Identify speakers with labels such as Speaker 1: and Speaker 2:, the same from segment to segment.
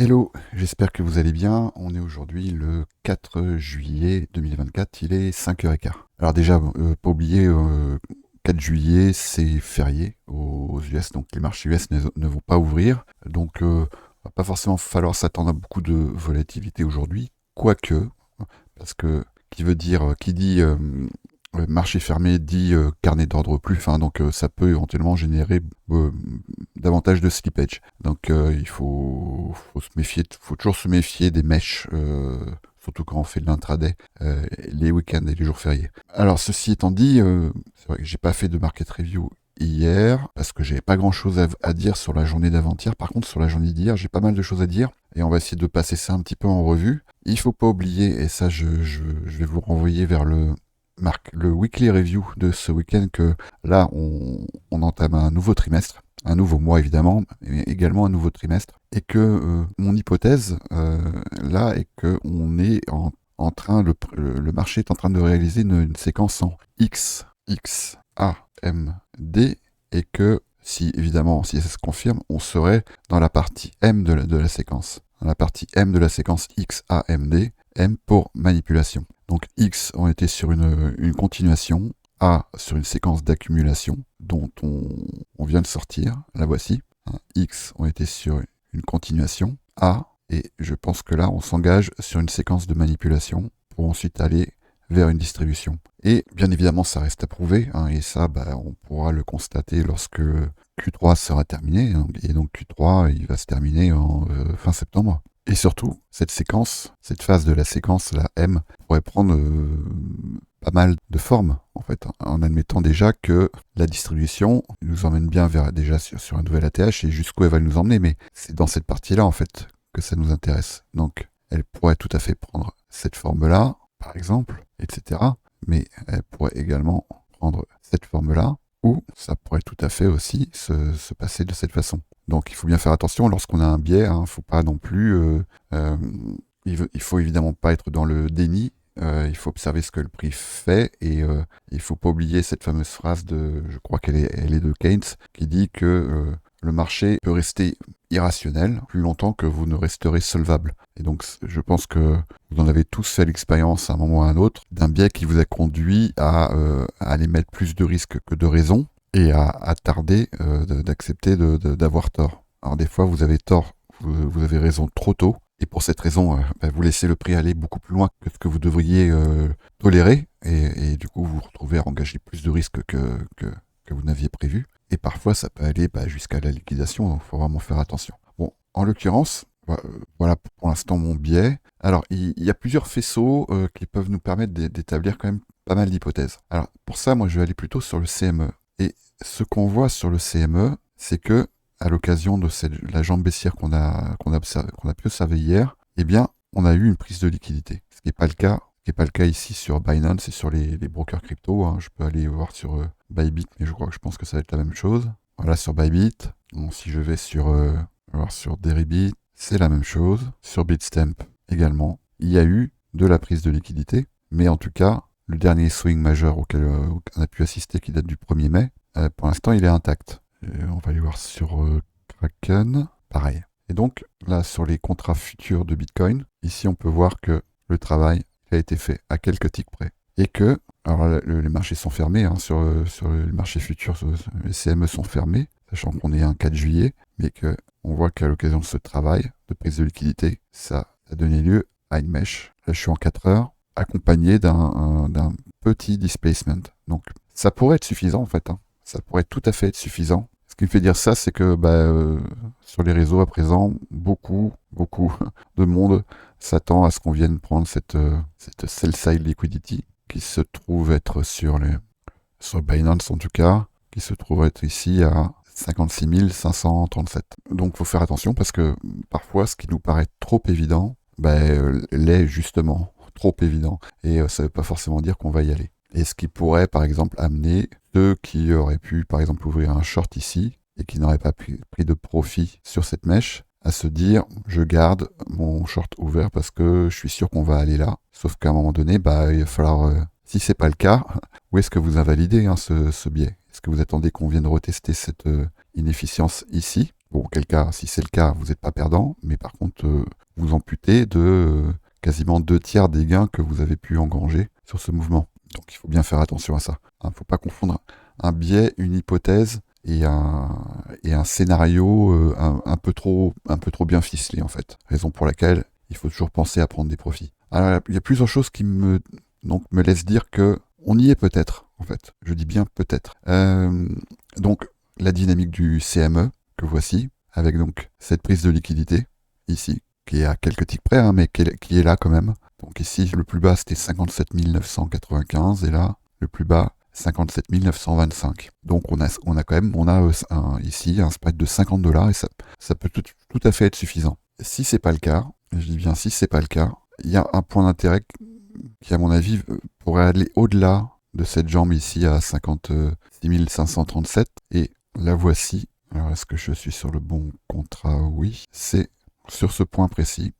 Speaker 1: Hello, j'espère que vous allez bien. On est aujourd'hui le 4 juillet 2024, il est 5h15. Alors déjà, pas oublier, 4 juillet, c'est férié aux US, donc les marchés US ne vont pas ouvrir. Donc, va pas forcément falloir s'attendre à beaucoup de volatilité aujourd'hui, quoique, parce que qui dit marché fermé dit carnet d'ordre plus fin, donc ça peut éventuellement générer davantage de slippage. Donc faut se méfier, faut toujours se méfier des mèches, surtout quand on fait de l'intraday, les week-ends et les jours fériés. Alors ceci étant dit, c'est vrai que j'ai pas fait de market review hier parce que j'avais pas grand chose à dire sur la journée d'avant-hier. Par contre, sur la journée d'hier, j'ai pas mal de choses à dire et on va essayer de passer ça un petit peu en revue. Il faut pas oublier, et ça je vais vous renvoyer vers le weekly review de ce week-end, que là on entame un nouveau trimestre, un nouveau mois évidemment, mais également un nouveau trimestre, et que mon hypothèse là est que on est en train, le marché est en train de réaliser une séquence en X, X, A, M, D, et que si ça se confirme, on serait dans la partie M de la séquence. Dans la partie M de la séquence X, A, M, D, M pour manipulation. Donc X, on était sur une continuation, A sur une séquence d'accumulation dont on vient de sortir, la voici. X, on était sur une continuation, A, et je pense que là on s'engage sur une séquence de manipulation pour ensuite aller vers une distribution. Et bien évidemment ça reste à prouver, et ça on pourra le constater lorsque Q3 sera terminé, et donc Q3 il va se terminer en fin septembre. Et surtout, cette phase de la séquence, la M, pourrait prendre pas mal de formes, en fait, en admettant déjà que la distribution nous emmène bien déjà sur un nouvel ATH, et jusqu'où elle va nous emmener, mais c'est dans cette partie-là, en fait, que ça nous intéresse. Donc, elle pourrait tout à fait prendre cette forme-là, par exemple, etc. Mais elle pourrait également prendre cette forme-là, ou ça pourrait tout à fait aussi se passer de cette façon. Donc il faut bien faire attention lorsqu'on a un biais, faut pas non plus, il faut évidemment pas être dans le déni, il faut observer ce que le prix fait, et il faut pas oublier cette fameuse phrase je crois elle est de Keynes, qui dit que le marché peut rester irrationnel plus longtemps que vous ne resterez solvable. Et donc je pense que vous en avez tous fait l'expérience à un moment ou à un autre d'un biais qui vous a conduit à aller mettre plus de risques que de raison, et à tarder d'accepter d'avoir tort. Alors des fois vous avez tort, vous avez raison trop tôt, et pour cette raison vous laissez le prix aller beaucoup plus loin que ce que vous devriez tolérer, et du coup vous vous retrouvez à engager plus de risques que vous n'aviez prévu. Et parfois ça peut aller jusqu'à la liquidation, donc il faut vraiment faire attention. Bon, en l'occurrence, voilà pour l'instant mon biais. Alors il y a plusieurs faisceaux qui peuvent nous permettre d'établir quand même pas mal d'hypothèses. Alors pour ça, moi je vais aller plutôt sur le CME. Et ce qu'on voit sur le CME, c'est que à l'occasion de la jambe baissière qu'on a pu observer hier, eh bien on a eu une prise de liquidité. Ce qui n'est pas le cas. Ce qui n'est pas le cas ici sur Binance et sur les brokers crypto. Je peux aller voir sur Bybit, mais je pense que ça va être la même chose. Voilà, sur Bybit. Bon, si je vais voir sur Deribit, c'est la même chose. Sur Bitstamp également. Il y a eu de la prise de liquidité, mais en tout cas, le dernier swing majeur auquel on a pu assister, qui date du 1er mai, pour l'instant, il est intact. On va aller voir sur Kraken. Pareil. Et donc, là, sur les contrats futurs de Bitcoin, ici, on peut voir que le travail a été fait à quelques ticks près. Et que, alors là, les marchés sont fermés, sur les marchés futurs, les CME sont fermés, sachant qu'on est un 4 juillet, mais qu'on voit qu'à l'occasion de ce travail de prise de liquidité, ça a donné lieu à une mèche. Là, je suis en 4 heures, accompagné d'un petit displacement. Donc, ça pourrait être suffisant, en fait. Ça pourrait tout à fait être suffisant. Ce qui me fait dire ça, c'est que sur les réseaux à présent, beaucoup de monde s'attend à ce qu'on vienne prendre cette sell-side liquidity qui se trouve être sur Binance en tout cas, qui se trouve être ici à 56 537. Donc il faut faire attention, parce que parfois ce qui nous paraît trop évident l'est justement trop évident, et ça ne veut pas forcément dire qu'on va y aller. Et ce qui pourrait, par exemple, amener ceux qui auraient pu, par exemple, ouvrir un short ici et qui n'auraient pas pris de profit sur cette mèche, à se dire, je garde mon short ouvert parce que je suis sûr qu'on va aller là. Sauf qu'à un moment donné, il va falloir, si c'est pas le cas, où est-ce que vous invalidez ce biais? Est-ce que vous attendez qu'on vienne retester cette inefficience ici, Bon, quel cas, si c'est le cas, vous n'êtes pas perdant, mais par contre, vous amputez de quasiment 2 tiers des gains que vous avez pu engranger sur ce mouvement. Donc il faut bien faire attention à ça. Il ne faut pas confondre un biais, une hypothèse et un scénario un peu trop bien ficelé en fait. Raison pour laquelle il faut toujours penser à prendre des profits. Alors il y a plusieurs choses qui me laissent dire que on y est peut-être en fait. Je dis bien peut-être. Donc la dynamique du CME que voici, avec donc cette prise de liquidité ici, qui est à quelques ticks près, hein, mais qui est là quand même. Donc ici, le plus bas, c'était 57 995, et là, le plus bas, 57 925. Donc on a quand même, ici un spread de $50, et ça peut tout à fait être suffisant. Si c'est pas le cas, je dis bien si c'est pas le cas, il y a un point d'intérêt qui, à mon avis, pourrait aller au-delà de cette jambe ici à 56 537, et la voici. Alors, est-ce que je suis sur le bon contrat? Oui, c'est sur ce point précis.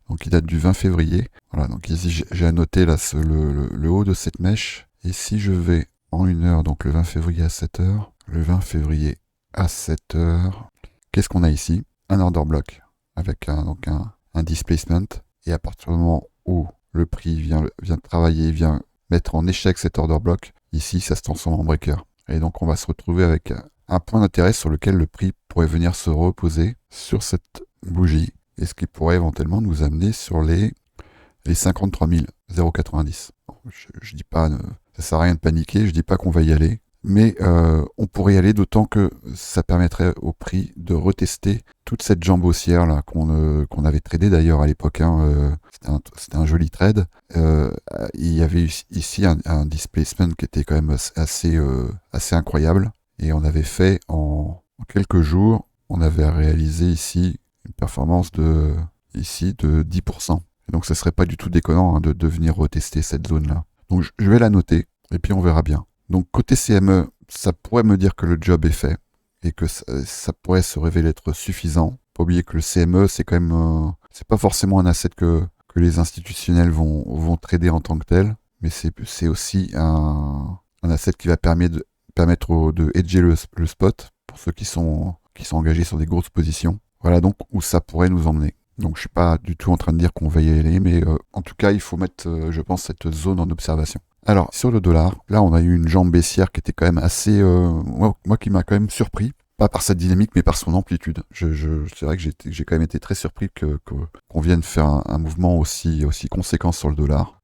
Speaker 1: Donc, il date du 20 février. Voilà, donc ici, j'ai annoté là le haut de cette mèche. Et si je vais en 1 heure, donc le 20 février à 7 heures, le 20 février à 7 heures, qu'est-ce qu'on a ici? Un order block avec un displacement. Et à partir du moment où le prix vient travailler, vient mettre en échec cet order block, ici, ça se transforme en breaker. Et donc, on va se retrouver avec un point d'intérêt sur lequel le prix pourrait venir se reposer sur cette bougie, et ce qui pourrait éventuellement nous amener sur les 53 090. Je dis pas, ça sert à rien de paniquer, je dis pas qu'on va y aller, mais on pourrait y aller, d'autant que ça permettrait au prix de retester toute cette jambe haussière là qu'on avait tradé d'ailleurs à l'époque. C'était un joli trade. Il y avait ici un displacement qui était quand même assez incroyable. Et on avait fait en quelques jours, on avait réalisé ici une performance de 10%. Et donc ça serait pas du tout déconnant de venir retester cette zone-là. Donc je vais la noter et puis on verra bien. Donc côté CME, ça pourrait me dire que le job est fait et que ça pourrait se révéler être suffisant. Pas oublier que le CME, c'est quand même, c'est pas forcément un asset que les institutionnels vont trader en tant que tel, mais c'est aussi un asset qui va permettre de hedger le spot pour ceux qui sont engagés sur des grosses positions. Voilà donc où ça pourrait nous emmener. Donc je suis pas du tout en train de dire qu'on va y aller, mais en tout cas il faut mettre, je pense, cette zone en observation. Alors sur le dollar, là on a eu une jambe baissière qui était quand même assez, moi qui m'a quand même surpris. Pas par cette dynamique, mais par son amplitude. C'est vrai que j'ai quand même été très surpris qu'on vienne faire un mouvement aussi conséquent sur le dollar.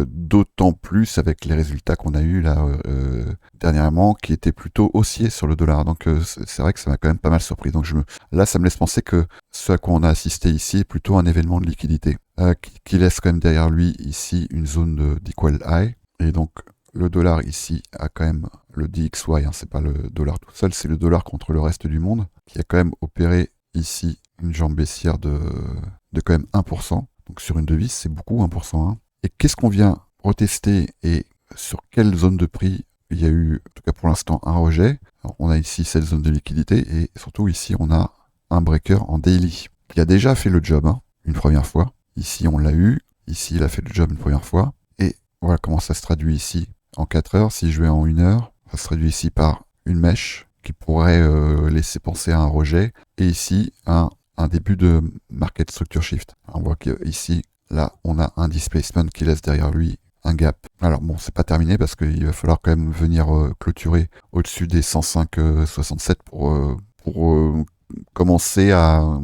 Speaker 1: D'autant plus avec les résultats qu'on a eu là dernièrement, qui étaient plutôt haussiers sur le dollar. Donc c'est vrai que ça m'a quand même pas mal surpris. Donc là, ça me laisse penser que ce à quoi on a assisté ici est plutôt un événement de liquidité, qui laisse quand même derrière lui ici une zone d'equal high. Et donc le dollar ici a quand même le DXY, c'est pas le dollar tout seul, c'est le dollar contre le reste du monde, qui a quand même opéré ici une jambe baissière de quand même 1%. Donc sur une devise, c'est beaucoup 1%. Et qu'est-ce qu'on vient retester et sur quelle zone de prix il y a eu, en tout cas pour l'instant, un rejet? Alors, on a ici cette zone de liquidité et surtout ici on a un breaker en daily qui a déjà fait le job une première fois. Ici on l'a eu, ici il a fait le job une première fois. Et voilà comment ça se traduit ici en 4 heures. Si je vais en 1 heure, ça se traduit ici par une mèche qui pourrait laisser penser à un rejet. Et ici un début de market structure shift. On voit qu'ici, là, on a un displacement qui laisse derrière lui un gap. Alors bon, c'est pas terminé parce qu'il va falloir quand même venir clôturer au-dessus des 105,67 pour commencer à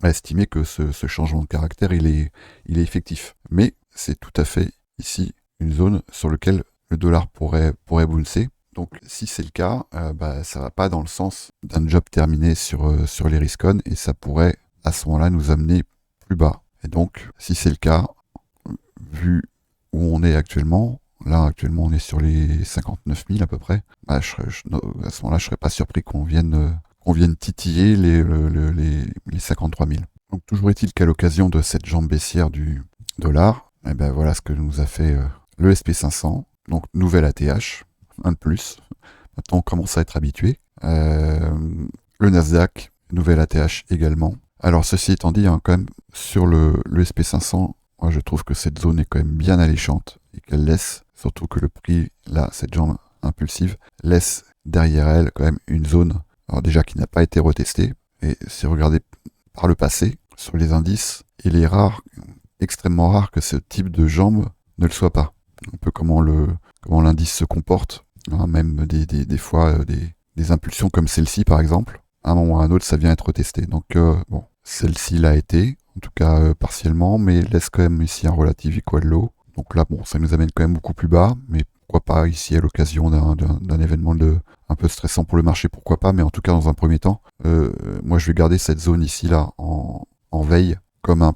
Speaker 1: estimer que ce changement de caractère il est effectif. Mais c'est tout à fait ici une zone sur laquelle le dollar pourrait bouncer. Donc si c'est le cas, ça va pas dans le sens d'un job terminé sur les risk-on et ça pourrait à ce moment-là nous amener plus bas. Et donc si c'est le cas, vu où on est actuellement, là actuellement on est sur les 59 000 à peu près, à ce moment-là je serais pas surpris qu'on vienne titiller les 53 000. Donc toujours est-il qu'à l'occasion de cette jambe baissière du dollar, voilà ce que nous a fait le SP500, donc nouvelle ATH, un de plus. Maintenant on commence à être habitué. Le Nasdaq, nouvelle ATH également. Alors ceci étant dit, quand même sur le SP500, moi je trouve que cette zone est quand même bien alléchante et qu'elle laisse, surtout que le prix, là, cette jambe impulsive, laisse derrière elle quand même une zone, alors déjà qui n'a pas été retestée, et c'est regardé par le passé sur les indices, il est rare, extrêmement rare que ce type de jambe ne le soit pas. Un peu comment l'indice se comporte, hein, même des fois des impulsions comme celle-ci par exemple, à un moment ou à un autre ça vient être testé. Donc bon, celle-ci l'a été, en tout cas partiellement, mais laisse quand même ici un relative equal low. Donc là bon, ça nous amène quand même beaucoup plus bas, mais pourquoi pas ici à l'occasion d'un événement un peu stressant pour le marché, pourquoi pas, mais en tout cas dans un premier temps, moi je vais garder cette zone ici là en veille comme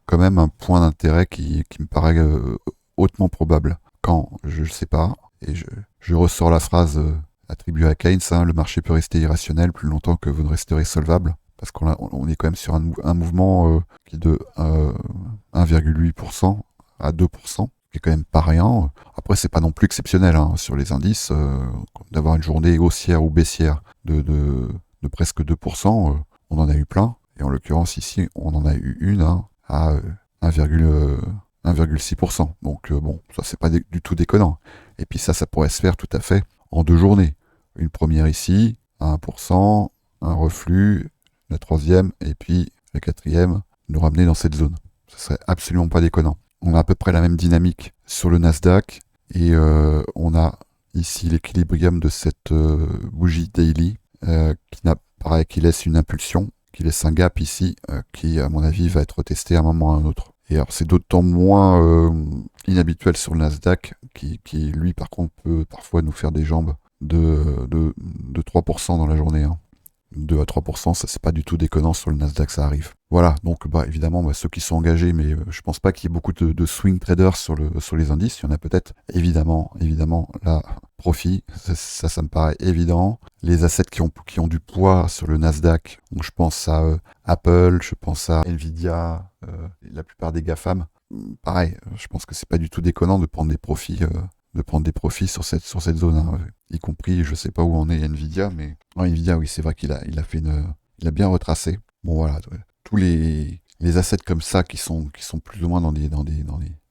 Speaker 1: quand même un point d'intérêt qui me paraît hautement probable. Quand, je ne sais pas, et je ressors la phrase attribuée à Keynes, hein, le marché peut rester irrationnel plus longtemps que vous ne resterez solvable, parce qu'on est quand même sur un mouvement qui est de 1,8% à 2%, qui est quand même pas rien. Après, c'est pas non plus exceptionnel hein, sur les indices, d'avoir une journée haussière ou baissière de presque 2%, on en a eu plein, et en l'occurrence ici, on en a eu une hein, à 1,6%. Donc bon, ça c'est pas du tout déconnant. Et puis ça pourrait se faire tout à fait en 2 journées. Une première ici, à 1%, un reflux, la troisième, et puis la quatrième, nous ramener dans cette zone. Ça serait absolument pas déconnant. On a à peu près la même dynamique sur le Nasdaq, et on a ici l'équilibrium de cette bougie daily, qui laisse une impulsion, qui laisse un gap ici, qui à mon avis va être testé à un moment ou à un autre. Et alors c'est d'autant moins inhabituel sur le Nasdaq, qui lui par contre peut parfois nous faire des jambes de 3% dans la journée. Hein. 2 à 3%, ça c'est pas du tout déconnant sur le Nasdaq, ça arrive. Voilà, donc évidemment ceux qui sont engagés, mais je pense pas qu'il y ait beaucoup de swing traders sur les indices. Il y en a peut-être, évidemment, là, profit, ça me paraît évident. Les assets qui ont du poids sur le Nasdaq, donc je pense à Apple, je pense à Nvidia, la plupart des GAFAM. Pareil, je pense que c'est pas du tout déconnant de prendre des profits. Sur cette zone, hein, y compris, je sais pas où en est Nvidia, mais Nvidia, oui, c'est vrai qu'il a bien retracé. Bon voilà, tous les assets comme ça qui sont plus ou moins dans des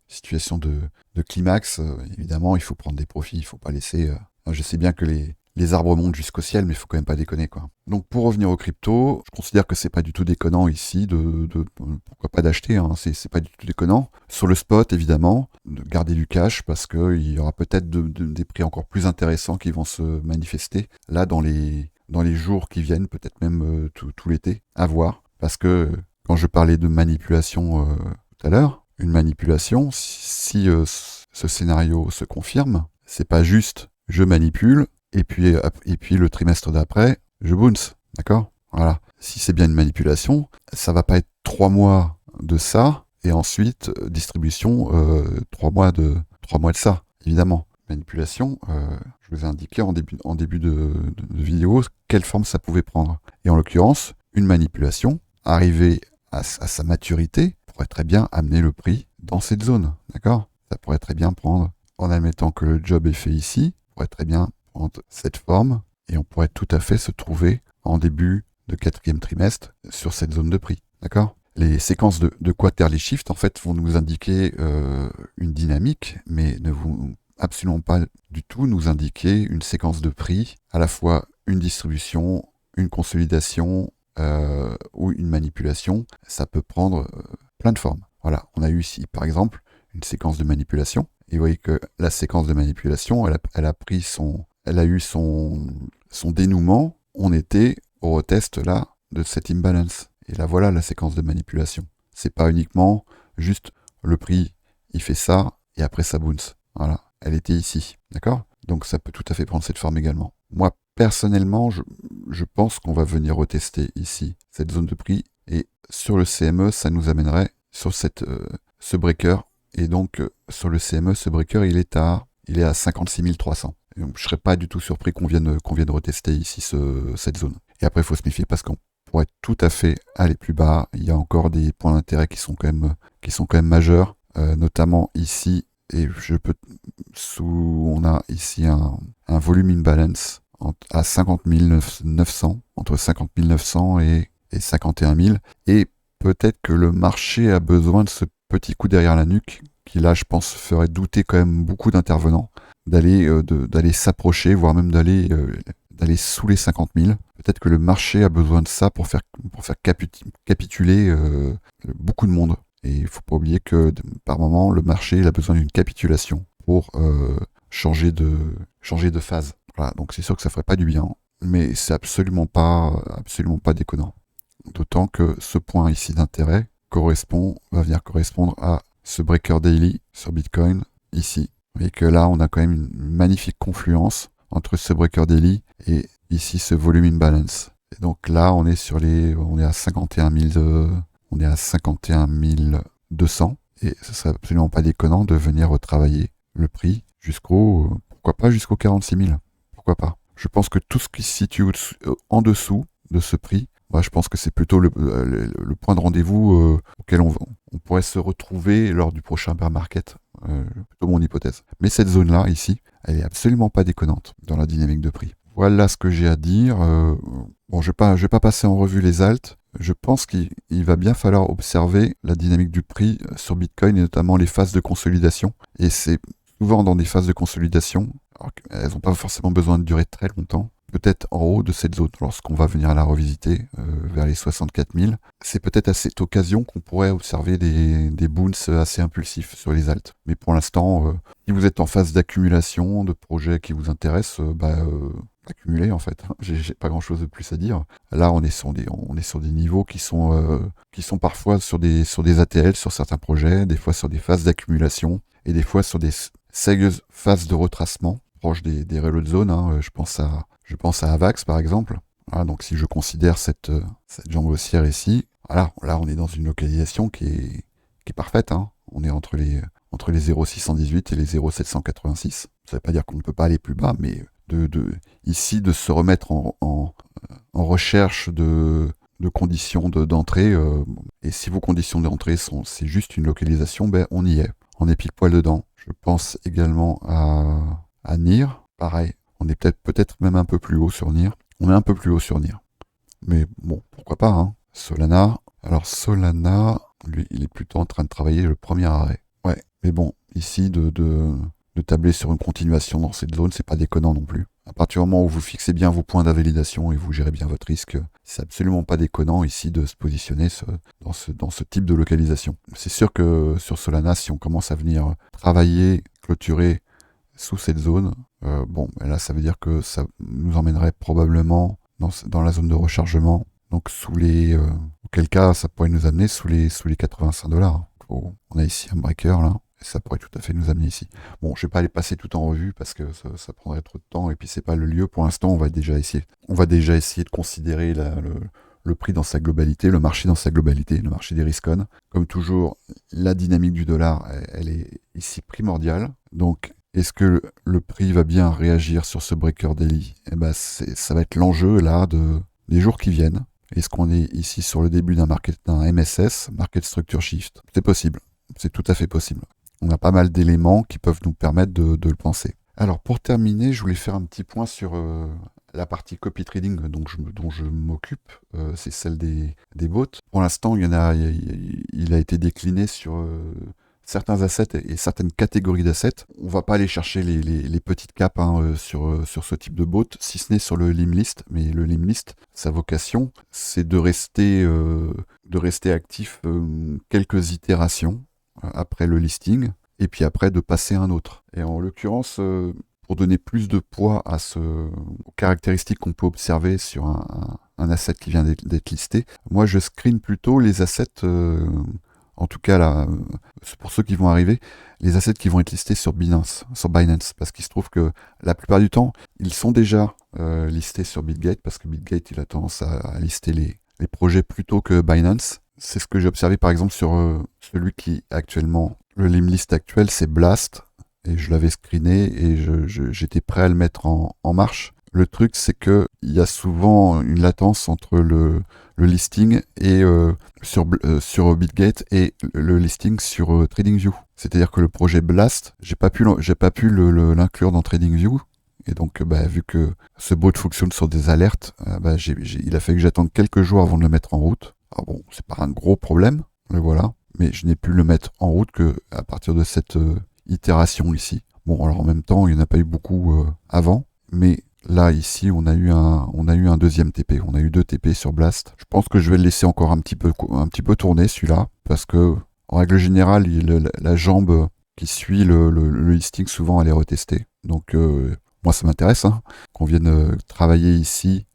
Speaker 1: situations de climax, évidemment, il faut prendre des profits, il faut pas laisser. Je sais bien que les arbres montent jusqu'au ciel, mais il faut quand même pas déconner, quoi. Donc pour revenir aux cryptos, je considère que c'est pas du tout déconnant ici pourquoi pas d'acheter, hein, c'est pas du tout déconnant. Sur le spot, évidemment, de garder du cash parce que il y aura peut-être des prix encore plus intéressants qui vont se manifester là dans les jours qui viennent, peut-être même tout l'été, à voir. Parce que quand je parlais de manipulation tout à l'heure, une manipulation, si ce scénario se confirme, c'est pas juste je manipule et puis le trimestre d'après, je bounce, d'accord? Voilà. Si c'est bien une manipulation, ça va pas être 3 mois de ça et ensuite distribution 3 mois de ça, évidemment. Manipulation, je vous ai indiqué en début de vidéo quelle forme ça pouvait prendre. Et en l'occurrence, une manipulation arrivée à sa maturité pourrait très bien amener le prix dans cette zone, d'accord? Ça pourrait très bien prendre, en admettant que le job est fait ici, pourrait très bien prendre cette forme et on pourrait tout à fait se trouver en début de 4e trimestre sur cette zone de prix, d'accord? Les séquences de quarterly shift en fait vont nous indiquer une dynamique, mais ne vont absolument pas du tout nous indiquer une séquence de prix, à la fois une distribution, une consolidation ou une manipulation. Ça peut prendre plein de formes. Voilà, on a eu ici par exemple une séquence de manipulation. Et vous voyez que la séquence de manipulation, elle a eu son dénouement. On était au retest là de cet imbalance. Et là voilà la séquence de manipulation. C'est pas uniquement juste le prix, il fait ça et après ça bounce. Voilà, elle était ici, d'accord? Donc ça peut tout à fait prendre cette forme également. Moi personnellement, je pense qu'on va venir retester ici cette zone de prix et sur le CME, ça nous amènerait sur ce breaker. Et donc, sur le CME, ce breaker, il est à 56 300. Et donc, je ne serais pas du tout surpris qu'on vienne retester ici cette zone. Et après, il faut se méfier parce qu'on pourrait tout à fait aller plus bas. Il y a encore des points d'intérêt qui sont quand même majeurs, notamment ici. Et on a ici un volume imbalance à 50 900, entre 50 900 et 51 000. Et peut-être que le marché a besoin de ce petit coup derrière la nuque, qui là, je pense, ferait douter quand même beaucoup d'intervenants, d'aller s'approcher, voire même d'aller d'aller sous les 50 000. Peut-être que le marché a besoin de ça pour faire capituler beaucoup de monde. Et il ne faut pas oublier que par moment, le marché il a besoin d'une capitulation pour changer de phase. Voilà, donc c'est sûr que ça ferait pas du bien, mais c'est absolument pas déconnant. D'autant que ce point ici d'intérêt va venir correspondre à ce breaker daily sur Bitcoin ici. Vous voyez que là, on a quand même une magnifique confluence entre ce breaker daily et ici ce volume imbalance. Et donc là, on est à 51 200 et ce serait absolument pas déconnant de venir retravailler le prix pourquoi pas jusqu'au 46 000. Pourquoi pas. Je pense que tout ce qui se situe en dessous de ce prix, je pense que c'est plutôt le point de rendez-vous auquel on pourrait se retrouver lors du prochain bear market. Plutôt mon hypothèse. Mais cette zone-là, ici, elle est absolument pas déconnante dans la dynamique de prix. Voilà ce que j'ai à dire. Je vais pas passer en revue les alts. Je pense qu'il va bien falloir observer la dynamique du prix sur Bitcoin et notamment les phases de consolidation. Et c'est souvent dans des phases de consolidation, alors elles n'ont pas forcément besoin de durer très longtemps, peut-être en haut de cette zone, lorsqu'on va venir la revisiter vers les 64 000. C'est peut-être à cette occasion qu'on pourrait observer des bounces assez impulsifs sur les alts. Mais pour l'instant, si vous êtes en phase d'accumulation de projets qui vous intéressent, accumulez en fait. J'ai pas grand-chose de plus à dire. Là, on est sur des niveaux qui sont parfois sur des ATL sur certains projets, des fois sur des phases d'accumulation et des fois sur des sérieuses phases de retracement proche des reload zones. Je pense à Avax par exemple. Voilà, donc si je considère cette jambe haussière ici, voilà, là on est dans une localisation qui est parfaite. On est entre les 0,618 et les 0,786. Ça ne veut pas dire qu'on ne peut pas aller plus bas, mais ici de se remettre en recherche de conditions d'entrée. Et si vos conditions d'entrée c'est juste une localisation, on y est. On est pile poil dedans. Je pense également à NIR. Pareil, on est peut-être même un peu plus haut sur NIR. On est un peu plus haut sur NIR. Mais bon, pourquoi pas. Solana. Alors Solana, lui, il est plutôt en train de travailler le premier arrêt. Ouais, mais bon, ici de tabler sur une continuation dans cette zone, c'est pas déconnant non plus. À partir du moment où vous fixez bien vos points d'invalidation et vous gérez bien votre risque, c'est absolument pas déconnant ici de se positionner dans ce type de localisation. C'est sûr que sur Solana, si on commence à venir travailler, clôturer sous cette zone, là ça veut dire que ça nous emmènerait probablement dans la zone de rechargement. Donc auquel cas ça pourrait nous amener sous les 85 $. On a ici un breaker là. Et ça pourrait tout à fait nous amener ici. Bon, je vais pas aller passer tout en revue parce que ça prendrait trop de temps et puis c'est pas le lieu. Pour l'instant, on va déjà essayer de considérer le prix dans sa globalité, le marché dans sa globalité, le marché des riscons. Comme toujours, la dynamique du dollar, elle est ici primordiale. Donc, est-ce que le prix va bien réagir sur ce breaker daily ? Ça va être l'enjeu là des jours qui viennent. Est-ce qu'on est ici sur le début d'un MSS, Market Structure Shift ? C'est possible. C'est tout à fait possible. On a pas mal d'éléments qui peuvent nous permettre de le penser. Alors pour terminer, je voulais faire un petit point sur la partie copy trading dont je m'occupe. C'est celle des bots. Pour l'instant, il a été décliné sur certains assets et certaines catégories d'assets. On va pas aller chercher les petites capes sur ce type de bot, si ce n'est sur le limlist. Mais le limlist, sa vocation, c'est de rester actif quelques itérations après le listing, et puis après de passer à un autre. Et en l'occurrence, pour donner plus de poids aux caractéristiques qu'on peut observer sur un asset qui vient d'être listé, moi je screen plutôt les assets, en tout cas là, pour ceux qui vont arriver, les assets qui vont être listés sur Binance, parce qu'il se trouve que la plupart du temps, ils sont déjà listés sur Bitgate, parce que Bitgate il a tendance à lister les projets plutôt que Binance. C'est ce que j'ai observé par exemple sur celui qui actuellement, le limlist actuel, c'est Blast, et je l'avais screené et j'étais prêt à le mettre en marche. Le truc, c'est que il y a souvent une latence entre le listing et sur Bitgate et le listing sur TradingView. C'est-à-dire que le projet Blast, j'ai pas pu l'inclure dans TradingView. Et donc, vu que ce bot fonctionne sur des alertes, il a fallu que j'attende quelques jours avant de le mettre en route. Alors bon, c'est pas un gros problème, le voilà, mais je n'ai pu le mettre en route que à partir de cette itération ici. Bon, alors en même temps, il n'y en a pas eu beaucoup avant, mais là, ici, on a eu un deuxième TP. On a eu 2 TP sur Blast. Je pense que je vais le laisser encore un petit peu tourner, celui-là, parce que, en règle générale, la jambe qui suit le listing, souvent, elle est retestée. Donc, moi, ça m'intéresse, hein, qu'on vienne travailler ici,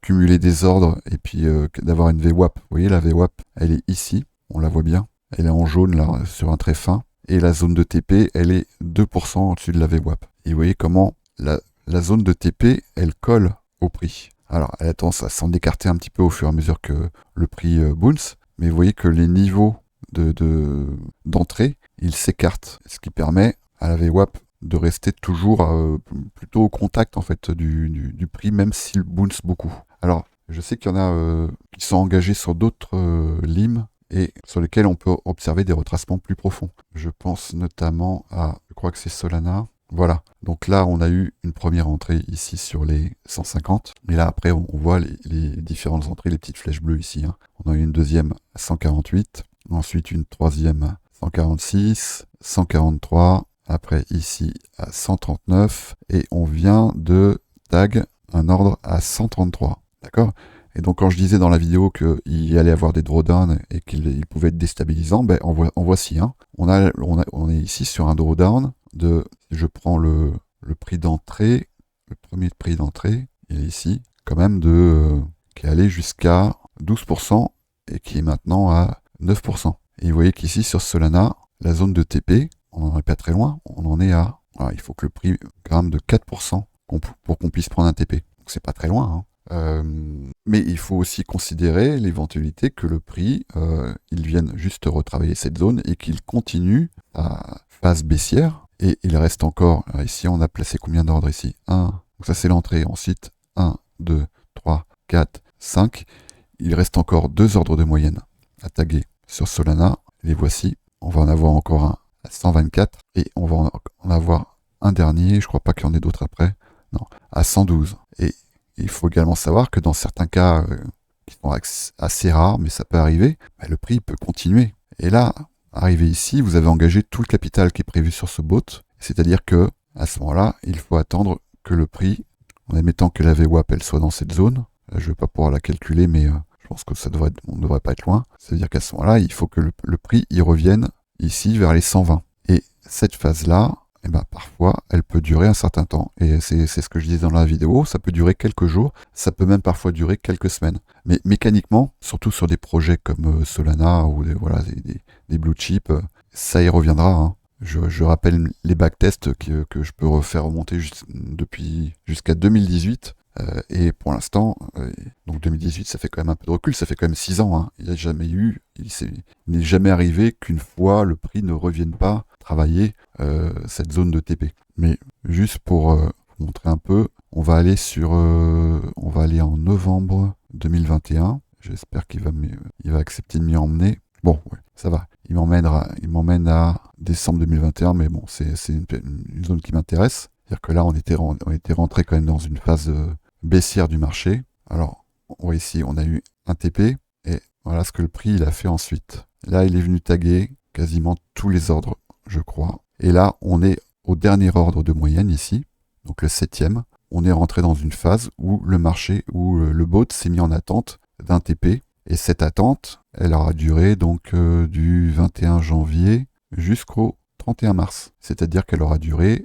Speaker 1: cumuler des ordres, et puis d'avoir une VWAP. Vous voyez, la VWAP, elle est ici, on la voit bien. Elle est en jaune, là, sur un trait fin. Et la zone de TP, elle est 2% au-dessus de la VWAP. Et vous voyez comment la zone de TP, elle colle au prix. Alors, elle a tendance à s'en écarter un petit peu au fur et à mesure que le prix bounce, mais vous voyez que les niveaux d'entrée, ils s'écartent, ce qui permet à la VWAP de rester toujours plutôt au contact en fait du prix, même s'il bounce beaucoup. Alors, je sais qu'il y en a qui sont engagés sur d'autres limes et sur lesquels on peut observer des retracements plus profonds. Je pense notamment à, je crois que c'est Solana. Voilà, donc là on a eu une première entrée ici sur les 150, mais là après on voit les différentes entrées, les petites flèches bleues ici. Hein. On a eu une deuxième à 148, ensuite une troisième à 146, 143, après ici à 139, et on vient de tag un ordre à 133, d'accord? Et donc quand je disais dans la vidéo qu'il allait avoir des drawdowns et qu'il pouvait être déstabilisant, ben en voici un. On est ici sur un drawdown de, je prends le prix d'entrée, le premier prix d'entrée, il est ici, quand même qui est allé jusqu'à 12% et qui est maintenant à 9%. Et vous voyez qu'ici sur Solana, la zone de TP, on n'en est pas très loin, on en est à, voilà, il faut que le prix grimpe de 4% pour qu'on puisse prendre un TP. Donc c'est pas très loin, hein. Mais il faut aussi considérer l'éventualité que le prix, il vienne juste retravailler cette zone et qu'il continue à phase baissière. Et il reste encore, ici on a placé combien d'ordres ici 1, donc ça c'est l'entrée, ensuite 1, 2, 3, 4, 5. Il reste encore 2 ordres de moyenne à taguer sur Solana. Les voici, on va en avoir encore un à 124 et on va en avoir un dernier, je crois pas qu'il y en ait d'autres après, non, à 112. Et il faut également savoir que dans certains cas qui sont assez rares, mais ça peut arriver, bah, le prix peut continuer. Et là, arrivé ici, vous avez engagé tout le capital qui est prévu sur ce bot, c'est-à-dire que à ce moment-là, il faut attendre que le prix, en admettant que la VWAP elle soit dans cette zone, là, je ne vais pas pouvoir la calculer, mais je pense que on ne devrait pas être loin. C'est-à-dire qu'à ce moment-là, il faut que le prix y revienne ici vers les 120. Et cette phase-là, eh ben, parfois, elle peut durer un certain temps. Et c'est ce que je disais dans la vidéo, ça peut durer quelques jours, ça peut même parfois durer quelques semaines. Mais mécaniquement, surtout sur des projets comme Solana ou des blue chips, ça y reviendra. Hein. Je rappelle les backtests que je peux refaire remonter jusqu'à 2018. Et pour l'instant, donc 2018, ça fait quand même un peu de recul, ça fait quand même 6 ans. Hein. Il n'est jamais arrivé qu'une fois le prix ne revienne pas travailler cette zone de TP. Mais juste pour vous montrer un peu, on va aller en novembre 2021. J'espère qu'il va accepter de m'y emmener. Bon, ouais, ça va. Il m'emmène à décembre 2021, mais bon, c'est une zone qui m'intéresse. C'est-à-dire que là, on était rentré quand même dans une phase baissière du marché. Alors, on voit ici, on a eu un TP, et voilà ce que le prix il a fait ensuite. Là, il est venu taguer quasiment tous les ordres, je crois. Et là, on est au dernier ordre de moyenne ici, donc le 7e. On est rentré dans une phase où le marché, où le bot s'est mis en attente d'un TP. Et cette attente, elle aura duré donc du 21 janvier jusqu'au 31 mars. C'est-à-dire qu'elle aura duré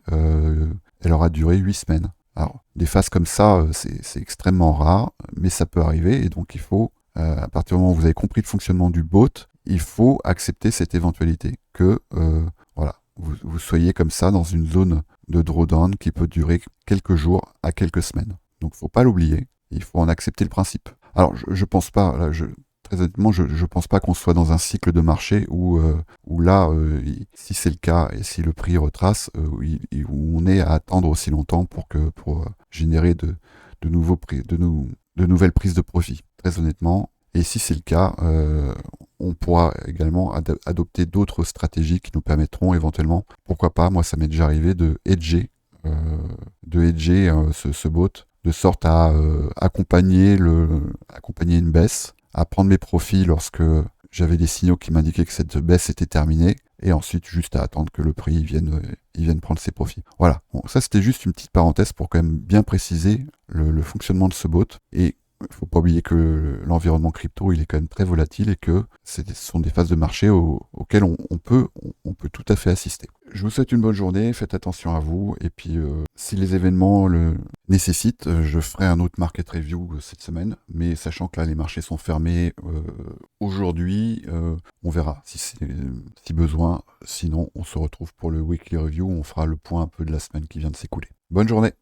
Speaker 1: 8 semaines. Alors, des phases comme ça, c'est extrêmement rare, mais ça peut arriver. Et donc, il faut, à partir du moment où vous avez compris le fonctionnement du bot, il faut accepter cette éventualité que vous soyez comme ça dans une zone de drawdown qui peut durer quelques jours à quelques semaines. Donc, il ne faut pas l'oublier. Il faut en accepter le principe. Alors, je pense pas, là, très honnêtement, je pense pas qu'on soit dans un cycle de marché où là, si c'est le cas et si le prix retrace, où on est à attendre aussi longtemps pour générer de nouvelles prises de profit. Très honnêtement. Et si c'est le cas, on pourra également adopter d'autres stratégies qui nous permettront éventuellement, pourquoi pas, moi ça m'est déjà arrivé de hedger ce bot, de sorte à accompagner une baisse, à prendre mes profits lorsque j'avais des signaux qui m'indiquaient que cette baisse était terminée, et ensuite juste à attendre que le prix il vienne prendre ses profits. Voilà, bon, ça c'était juste une petite parenthèse pour quand même bien préciser le fonctionnement de ce bot, et il ne faut pas oublier que l'environnement crypto il est quand même très volatile et que ce sont des phases de marché auxquelles on peut tout à fait assister. Je vous souhaite une bonne journée, faites attention à vous, et puis si les événements le nécessitent, je ferai un autre market review cette semaine, mais sachant que là les marchés sont fermés aujourd'hui, on verra si besoin, sinon on se retrouve pour le weekly review, on fera le point un peu de la semaine qui vient de s'écouler. Bonne journée!